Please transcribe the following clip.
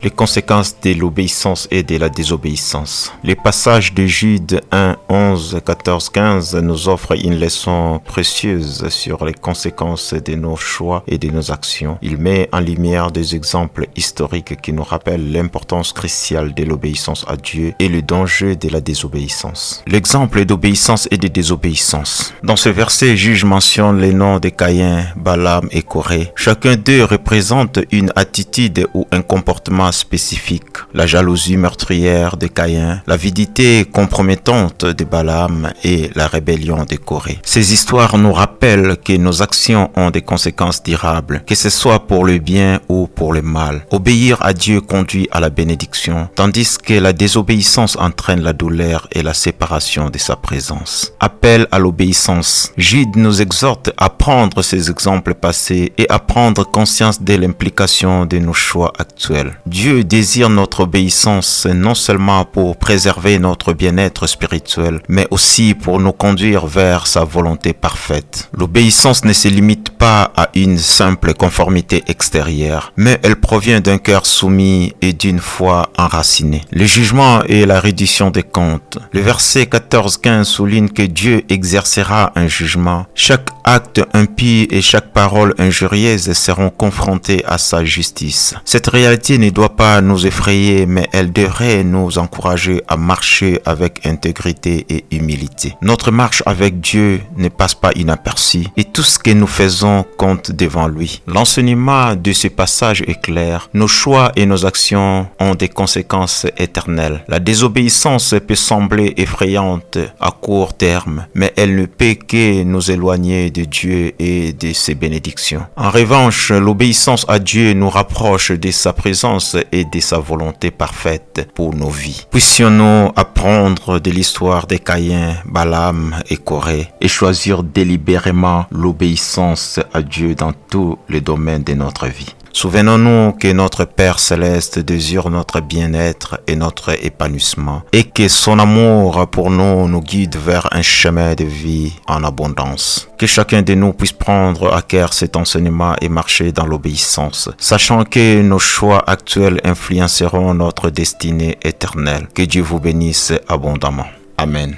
Les conséquences de l'obéissance et de la désobéissance. Les passages de Jude 1, 11, 14, 15 nous offrent une leçon précieuse sur les conséquences de nos choix et de nos actions. Il met en lumière des exemples historiques qui nous rappellent l'importance cruciale de l'obéissance à Dieu et le danger de la désobéissance. L'exemple d'obéissance et de désobéissance. Dans ce verset, Juge mentionne les noms de Caïn, Balaam et Corée. Chacun d'eux représente une attitude ou un comportement spécifique. La jalousie meurtrière de Caïn, l'avidité compromettante de Balaam et la rébellion de Corée. Ces histoires nous rappellent que nos actions ont des conséquences durables, que ce soit pour le bien ou pour le mal. Obéir à Dieu conduit à la bénédiction, tandis que la désobéissance entraîne la douleur et la séparation de sa présence. Appel à l'obéissance. Jude nous exhorte à prendre ces exemples passés et à prendre conscience de l'implication de nos choix actuels. Dieu désire notre obéissance non seulement pour préserver notre bien-être spirituel, mais aussi pour nous conduire vers sa volonté parfaite. L'obéissance ne se limite pas à une simple conformité extérieure, mais elle provient d'un cœur soumis et d'une foi enracinée. Le jugement et la reddition des comptes. Le verset 14-15 souligne que Dieu exercera un jugement. Chaque acte impie et chaque parole injurieuse seront confrontés à sa justice. Cette réalité ne doit pas nous effrayer, mais elle devrait nous encourager à marcher avec intégrité et humilité. Notre marche avec Dieu ne passe pas inaperçue et tout ce que nous faisons compte devant lui. L'enseignement de ce passage est clair. Nos choix et nos actions ont des conséquences éternelles. La désobéissance peut sembler effrayante à court terme, mais elle ne peut que nous éloigner de Dieu et de ses bénédictions. En revanche, l'obéissance à Dieu nous rapproche de sa présence et de sa volonté parfaite pour nos vies. Puissions-nous apprendre de l'histoire de Caïn, Balaam et Corée et choisir délibérément l'obéissance à Dieu dans tous les domaines de notre vie. Souvenons-nous que notre Père Céleste désire notre bien-être et notre épanouissement et que son amour pour nous nous guide vers un chemin de vie en abondance. Que chacun de nous puisse prendre à cœur cet enseignement et marcher dans l'obéissance, sachant que nos choix actuels influenceront notre destinée éternelle. Que Dieu vous bénisse abondamment. Amen.